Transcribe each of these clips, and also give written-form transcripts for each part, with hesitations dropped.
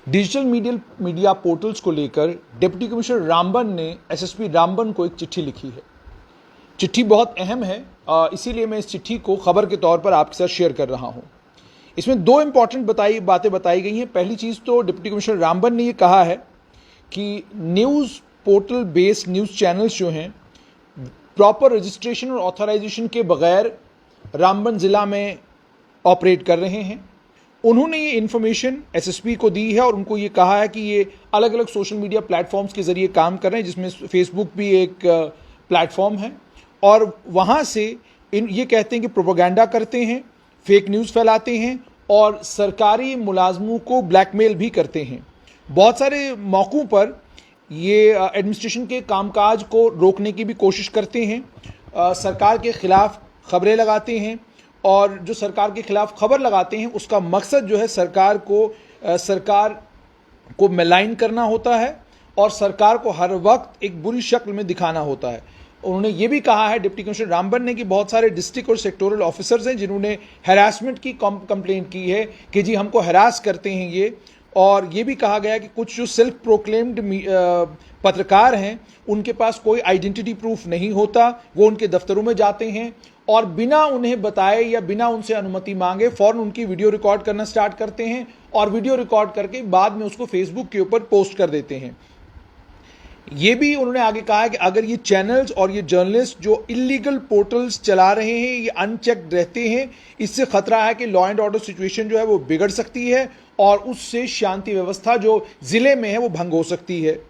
Digital media portals को लेकर deputy commissioner Ramban ने एसएसपी रामबन को एक चिट्ठी लिखी है। चिट्ठी बहुत अहम है, इसीलिए मैं इस चिट्ठी को खबर के तौर पर आपके साथ शेयर कर रहा हूं। इसमें दो इंपॉर्टेंट बातें बताई गई हैं। पहली चीज़ तो डिप्टी कमिश्नर रामबन ने ये कहा है कि news portal based news channels जो हैं प्रॉपर रजिस्ट्रेशन और ऑथराइजेशन के बगैर रामबन ज़िला में ऑपरेट कर रहे हैं। उन्होंने ये इन्फॉर्मेशन एसएसपी को दी है और उनको ये कहा है कि ये अलग अलग सोशल मीडिया प्लेटफॉर्म्स के ज़रिए काम कर रहे हैं, जिसमें फेसबुक भी एक प्लेटफॉर्म है, और वहाँ से ये कहते हैं कि प्रोपेगेंडा करते हैं, फेक न्यूज़ फैलाते हैं और सरकारी मुलाजमों को ब्लैकमेल भी करते हैं। बहुत सारे मौक़ों पर ये एडमिनिस्ट्रेशन के कामकाज को रोकने की भी कोशिश करते हैं, सरकार के ख़िलाफ़ खबरें लगाते हैं, और जो सरकार के खिलाफ खबर लगाते हैं उसका मकसद जो है सरकार को मेलाइन करना होता है और सरकार को हर वक्त एक बुरी शक्ल में दिखाना होता है। उन्होंने ये भी कहा है डिप्टी कमिश्नर रामबन ने कि बहुत सारे डिस्ट्रिक्ट और सेक्टोरल ऑफिसर्स हैं जिन्होंने हैरासमेंट की कंप्लेंट की है कि जी हमको हैरास करते हैं ये, और ये भी कहा गया कि कुछ जो सेल्फ प्रोक्लेम्ड पत्रकार हैं उनके पास कोई आइडेंटिटी प्रूफ नहीं होता, वो उनके दफ्तरों में जाते हैं और बिना उन्हें बताए या बिना उनसे अनुमति मांगे फौरन उनकी वीडियो रिकॉर्ड करना स्टार्ट करते हैं और वीडियो रिकॉर्ड करके बाद में उसको फेसबुक के ऊपर पोस्ट कर देते हैं। ये भी उन्होंने आगे कहा है कि अगर ये चैनल्स और ये जर्नलिस्ट जो इलीगल पोर्टल्स चला रहे हैं ये अनचेक्ड रहते हैं, इससे खतरा है कि लॉ एंड ऑर्डर सिचुएशन जो है वो बिगड़ सकती है और उससे शांति व्यवस्था जो जिले में है वो भंग हो सकती है।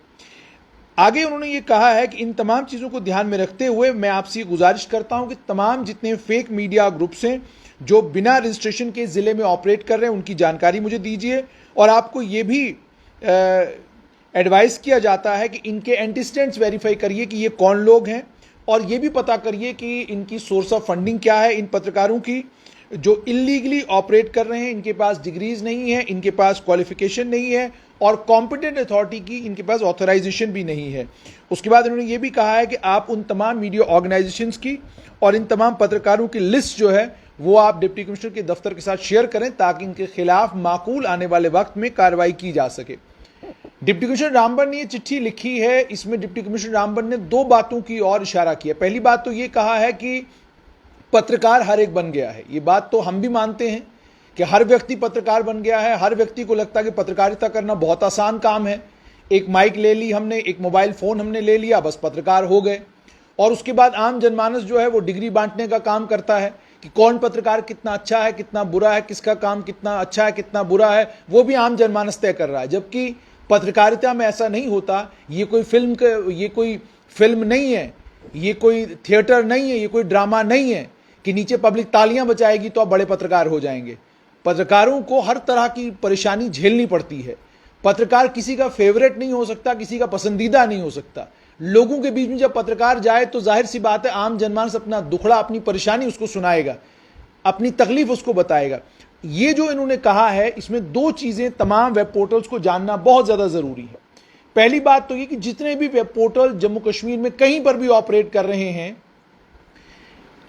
आगे उन्होंने ये कहा है कि इन तमाम चीज़ों को ध्यान में रखते हुए मैं आपसे ये गुजारिश करता हूं कि तमाम जितने फेक मीडिया ग्रुप्स हैं जो बिना रजिस्ट्रेशन के ज़िले में ऑपरेट कर रहे हैं उनकी जानकारी मुझे दीजिए, और आपको ये भी एडवाइस किया जाता है कि इनके एंटीस्टेंट्स वेरीफाई करिए कि ये कौन लोग हैं, और ये भी पता करिए कि इनकी सोर्स ऑफ फंडिंग क्या है। इन पत्रकारों की जो इलीगली ऑपरेट कर रहे हैं इनके पास डिग्रीज नहीं है, इनके पास क्वालिफिकेशन नहीं है और कॉम्पिटेंट अथॉरिटी की इनके पास ऑथराइजेशन भी नहीं है। उसके बाद उन्होंने ये भी कहा है कि आप उन तमाम मीडिया ऑर्गेनाइजेशंस की और इन तमाम पत्रकारों की लिस्ट जो है वो आप डिप्टी कमिश्नर के दफ्तर के साथ शेयर करें ताकि इनके खिलाफ माकूल आने वाले वक्त में कार्रवाई की जा सके। डिप्टी कमिश्नर रामबन ने ये चिट्ठी लिखी है, इसमें डिप्टी कमिश्नर रामबन ने दो बातों की ओर इशारा किया। पहली बात तो ये कहा है कि पत्रकार हर एक बन गया है। ये बात तो हम भी मानते हैं कि हर व्यक्ति पत्रकार बन गया है। हर व्यक्ति को लगता है कि पत्रकारिता करना बहुत आसान काम है। एक माइक ले ली हमने, एक मोबाइल फ़ोन हमने ले लिया, बस पत्रकार हो गए। और उसके बाद आम जनमानस जो है वो डिग्री बांटने का काम करता है कि कौन पत्रकार कितना अच्छा है, कितना बुरा है, किसका काम कितना अच्छा है, कितना बुरा है, वो भी आम जनमानस तय कर रहा है। जबकि पत्रकारिता में ऐसा नहीं होता। ये कोई फिल्म नहीं है, ये कोई थिएटर नहीं है, ये कोई ड्रामा नहीं है कि नीचे पब्लिक तालियां बजाएगी तो आप बड़े पत्रकार हो जाएंगे। पत्रकारों को हर तरह की परेशानी झेलनी पड़ती है। पत्रकार किसी का फेवरेट नहीं हो सकता, किसी का पसंदीदा नहीं हो सकता। लोगों के बीच में जब पत्रकार जाए तो जाहिर सी बात है आम जनमानस अपना दुखड़ा, अपनी परेशानी उसको सुनाएगा, अपनी तकलीफ उसको बताएगा। ये जो इन्होंने कहा है इसमें दो चीज़ें तमाम वेब पोर्टल्स को जानना बहुत ज़्यादा ज़रूरी है। पहली बात तो ये कि जितने भी वेब पोर्टल जम्मू कश्मीर में कहीं पर भी ऑपरेट कर रहे हैं,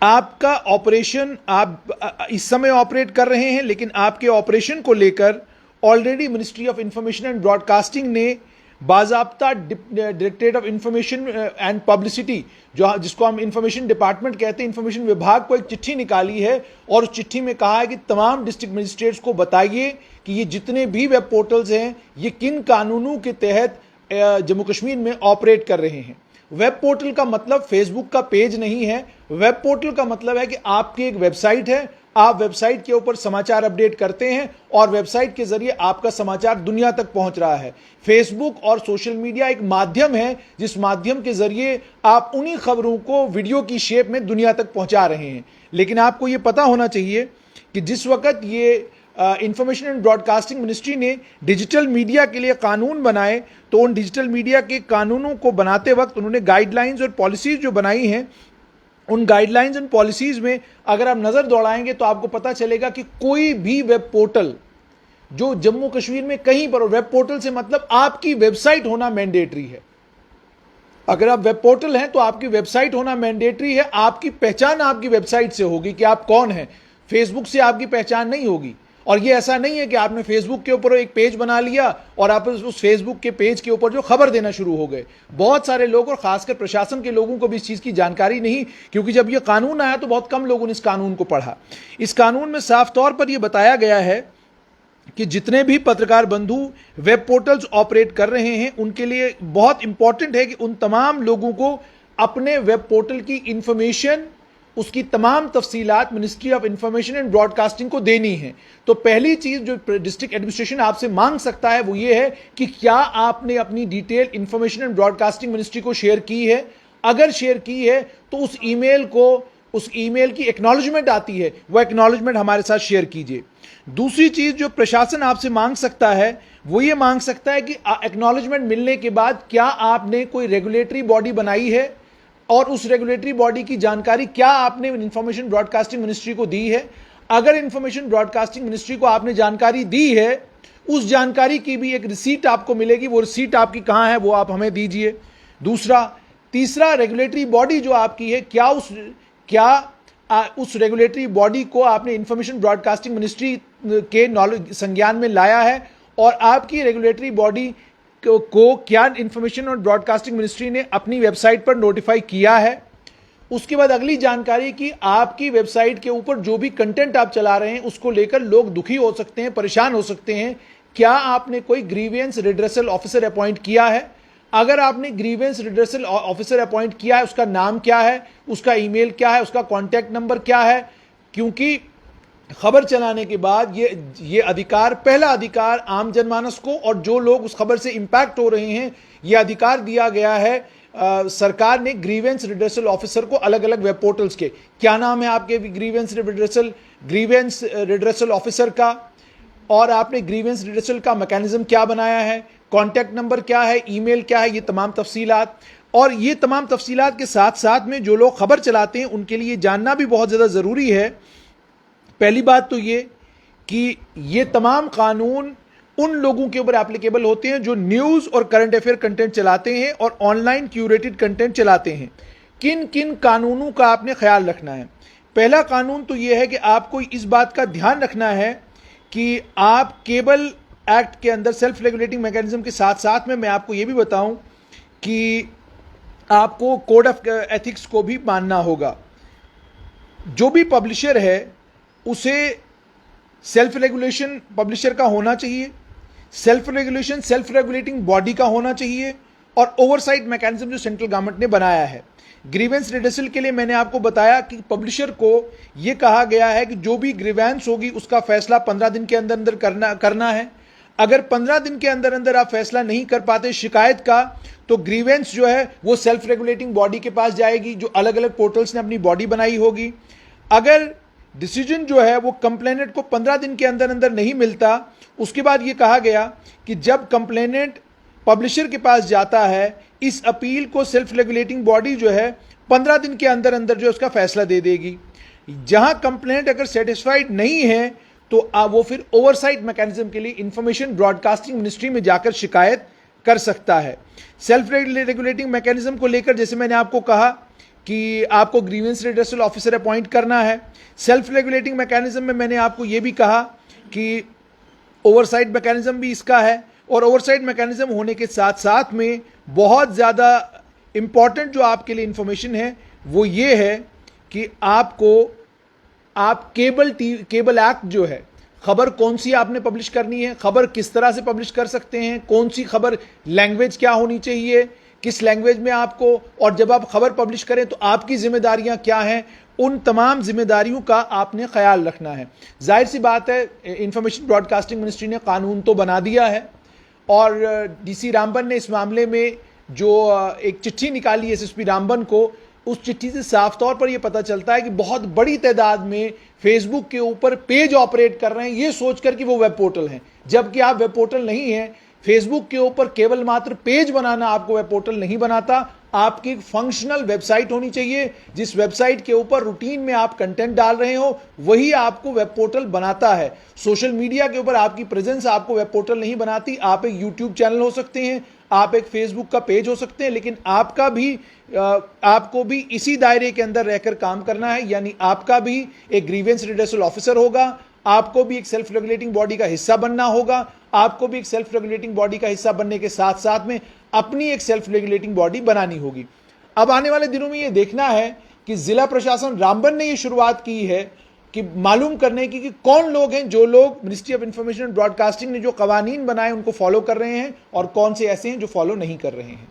आपका ऑपरेशन आप इस समय ऑपरेट कर रहे हैं, लेकिन आपके ऑपरेशन को लेकर already ministry of information and broadcasting ने बाज़ाब्ता directorate of information and publicity, जिसको हम इंफॉर्मेशन डिपार्टमेंट कहते हैं, इंफॉर्मेशन विभाग को एक चिट्ठी निकाली है और उस चिट्ठी में कहा है कि तमाम डिस्ट्रिक्ट मजिस्ट्रेट्स को बताइए कि ये जितने भी वेब पोर्टल्स हैं ये किन कानूनों के तहत जम्मू कश्मीर में ऑपरेट कर रहे हैं। वेब पोर्टल का मतलब फेसबुक का पेज नहीं है। वेब पोर्टल का मतलब है कि आपकी एक वेबसाइट है, आप वेबसाइट के ऊपर समाचार अपडेट करते हैं और वेबसाइट के जरिए आपका समाचार दुनिया तक पहुंच रहा है। फेसबुक और सोशल मीडिया एक माध्यम है जिस माध्यम के जरिए आप उन्हीं खबरों को वीडियो की शेप में दुनिया तक पहुंचा रहे हैं। लेकिन आपको ये पता होना चाहिए कि जिस वक्त ये इंफॉर्मेशन एंड ब्रॉडकास्टिंग मिनिस्ट्री ने डिजिटल मीडिया के लिए कानून बनाए तो उन डिजिटल मीडिया के कानूनों को बनाते वक्त उन्होंने गाइडलाइंस और पॉलिसीज जो बनाई हैं, उन गाइडलाइंस एंड पॉलिसीज में अगर आप नज़र दौड़ाएंगे तो आपको पता चलेगा कि कोई भी वेब पोर्टल जो जम्मू कश्मीर में कहीं पर, वेब पोर्टल से मतलब आपकी वेबसाइट होना मैंडेटरी है। अगर आप वेब पोर्टल हैं तो आपकी वेबसाइट होना मैंडेटरी है। आपकी पहचान आपकी वेबसाइट से होगी कि आप कौन हैं। फेसबुक से आपकी पहचान नहीं होगी और ये ऐसा नहीं है कि आपने फेसबुक के ऊपर एक पेज बना लिया और आप उस फेसबुक के पेज के ऊपर जो खबर देना शुरू हो गए। बहुत सारे लोग और खासकर प्रशासन के लोगों को भी इस चीज़ की जानकारी नहीं, क्योंकि जब ये कानून आया तो बहुत कम लोगों ने इस कानून को पढ़ा। इस कानून में साफ तौर पर यह बताया गया है कि जितने भी पत्रकार बंधु वेब पोर्टल्स ऑपरेट कर रहे हैं उनके लिए बहुत इंपॉर्टेंट है कि उन तमाम लोगों को अपने वेब पोर्टल की इंफॉर्मेशन, उसकी तमाम तफसीलात ministry of information and broadcasting को देनी है। तो पहली चीज जो डिस्ट्रिक्ट एडमिनिस्ट्रेशन आपसे मांग सकता है वो ये है कि क्या आपने अपनी detail information and broadcasting ministry को शेयर की है। अगर शेयर की है तो उस ईमेल की एक्नॉलेजमेंट आती है, वो एक्नॉलेजमेंट हमारे साथ शेयर कीजिए। दूसरी चीज जो प्रशासन आपसे मांग सकता है वो ये मांग सकता है कि एक्नॉलेजमेंट मिलने के बाद क्या आपने कोई रेगुलेटरी बॉडी बनाई है और उस रेगुलेटरी बॉडी की जानकारी क्या आपने इंफॉर्मेशन ब्रॉडकास्टिंग मिनिस्ट्री को दी है। अगर इंफॉर्मेशन ब्रॉडकास्टिंग मिनिस्ट्री को आपने जानकारी दी है, उस जानकारी की भी एक रिसीट आपको मिलेगी। वो रिसीट आपकी कहां है वो आप हमें दीजिए। तीसरा रेगुलेटरी बॉडी जो आपकी है, क्या उस रेगुलेटरी बॉडी को आपने इंफॉर्मेशन ब्रॉडकास्टिंग मिनिस्ट्री के नॉलेज संज्ञान में लाया है और आपकी रेगुलेटरी बॉडी को क्या इंफॉर्मेशन और ब्रॉडकास्टिंग मिनिस्ट्री ने अपनी वेबसाइट पर नोटिफाई किया है। उसके बाद अगली जानकारी कि आपकी वेबसाइट के ऊपर जो भी कंटेंट आप चला रहे हैं उसको लेकर लोग दुखी हो सकते हैं, परेशान हो सकते हैं। क्या आपने कोई ग्रीवेंस रिड्रेसल ऑफिसर अपॉइंट किया है? अगर आपने ग्रीवेंस रिड्रेसल ऑफिसर अपॉइंट किया है, उसका नाम क्या है, उसका ईमेल क्या है, उसका कॉन्टैक्ट नंबर क्या है? क्योंकि खबर चलाने के बाद ये अधिकार, पहला अधिकार आम जनमानस को और जो लोग उस खबर से इंपैक्ट हो रहे हैं, यह अधिकार दिया गया है सरकार ने ग्रीवेंस रिड्रेसल ऑफिसर को अलग अलग वेब पोर्टल्स के। क्या नाम है आपके ग्रीवेंस रिड्रेसल ऑफिसर का, और आपने ग्रीवेंस रिड्रेसल का मैकेनिज्म क्या बनाया है, कॉन्टैक्ट नंबर क्या है, ईमेल क्या है, ये तमाम तफसीलात। और ये तमाम तफसीलात के साथ साथ में जो लोग खबर चलाते हैं उनके लिए जानना भी बहुत ज़्यादा ज़रूरी है। पहली बात तो ये कि ये तमाम कानून उन लोगों के ऊपर एप्लीकेबल होते हैं जो न्यूज़ और करंट अफेयर कंटेंट चलाते हैं और ऑनलाइन क्यूरेटेड कंटेंट चलाते हैं। किन किन कानूनों का आपने ख्याल रखना है? पहला कानून तो ये है कि आपको इस बात का ध्यान रखना है कि आप केबल एक्ट के अंदर सेल्फ रेगुलेटिंग मैकेनिज्म के साथ साथ में मैं आपको ये भी बताऊं कि आपको कोड ऑफ एथिक्स को भी मानना होगा। जो भी पब्लिशर है उसे सेल्फ रेगुलेशन पब्लिशर का होना चाहिए, self regulation self regulating body का होना चाहिए और ओवरसाइट मैकेनिज्म जो सेंट्रल गवर्नमेंट ने बनाया है। ग्रीवेंस रिड्रेसल के लिए मैंने आपको बताया कि पब्लिशर को यह कहा गया है कि जो भी ग्रीवेंस होगी उसका फैसला 15 दिन के अंदर अंदर करना है। अगर 15 दिन के अंदर अंदर आप फैसला नहीं कर पाते शिकायत का, तो ग्रीवेंस जो है वो सेल्फ रेगुलेटिंग बॉडी के पास जाएगी जो अलग अलग पोर्टल्स ने अपनी बॉडी बनाई होगी। अगर डिसीजन जो है वो कंप्लेनेंट को 15 दिन के अंदर अंदर नहीं मिलता, उसके बाद ये कहा गया कि जब कंप्लेनेंट पब्लिशर के पास जाता है, इस अपील को सेल्फ रेगुलेटिंग बॉडी जो है 15 दिन के अंदर अंदर जो उसका फैसला दे देगी। जहां कंप्लेनेंट अगर सेटिस्फाइड नहीं है तो वो फिर ओवरसाइट मैकेनिज्म के लिए इंफॉर्मेशन ब्रॉडकास्टिंग मिनिस्ट्री में जाकर शिकायत कर सकता है। सेल्फ रेगुलेटिंग मैकेनिज्म को लेकर जैसे मैंने आपको कहा कि आपको ग्रीवेंस रिड्रेसल ऑफिसर अपॉइंट करना है। सेल्फ रेगुलेटिंग मैकेनिज्म में मैंने आपको यह भी कहा कि ओवरसाइट मैकेनिज्म भी इसका है, और ओवरसाइट मैकेनिज्म होने के साथ साथ में बहुत ज़्यादा इंपॉर्टेंट जो आपके लिए इंफॉर्मेशन है वो ये है कि आप केबल एक्ट जो है, खबर कौन सी आपने पब्लिश करनी है, खबर किस तरह से पब्लिश कर सकते हैं, कौन सी खबर, लैंग्वेज क्या होनी चाहिए, किस लैंग्वेज में आपको, और जब आप खबर पब्लिश करें तो आपकी जिम्मेदारियां क्या हैं, उन तमाम जिम्मेदारियों का आपने ख्याल रखना है। जाहिर सी बात है इंफॉर्मेशन ब्रॉडकास्टिंग मिनिस्ट्री ने कानून तो बना दिया है और डीसी रामबन ने इस मामले में जो एक चिट्ठी निकाली है एसएसपी रामबन को, उस चिट्ठी से साफ तौर पर यह पता चलता है कि बहुत बड़ी तादाद में फेसबुक के ऊपर पेज ऑपरेट कर रहे हैं ये सोचकर कि वो वेब पोर्टल हैं, जबकि आप वेब पोर्टल नहीं हैं। फेसबुक के ऊपर केवल मात्र पेज बनाना आपको वेब पोर्टल नहीं बनाता। आपकी एक फंक्शनल वेबसाइट होनी चाहिए, जिस वेबसाइट के ऊपर रूटीन में आप कंटेंट डाल रहे हो वही आपको वेब पोर्टल बनाता है। सोशल मीडिया के ऊपर आपकी प्रेजेंस आपको वेब पोर्टल नहीं बनाती। आप एक यूट्यूब चैनल हो सकते हैं, आप एक फेसबुक का पेज हो सकते हैं, लेकिन आपको भी इसी दायरे के अंदर रहकर काम करना है। यानी आपका भी एक ग्रीवेंस रिड्रेसल ऑफिसर होगा, आपको भी एक सेल्फ रेगुलेटिंग बॉडी का हिस्सा बनना होगा। आपको भी एक सेल्फ रेगुलेटिंग बॉडी का हिस्सा बनने के साथ साथ में अपनी एक सेल्फ रेगुलेटिंग बॉडी बनानी होगी। अब आने वाले दिनों में यह देखना है कि जिला प्रशासन रामबन ने यह शुरुआत की है कि मालूम करने की कि कौन लोग हैं जो लोग ministry of information and broadcasting ने जो कवानीन बनाए उनको फॉलो कर रहे हैं और कौन से ऐसे हैं जो फॉलो नहीं कर रहे हैं।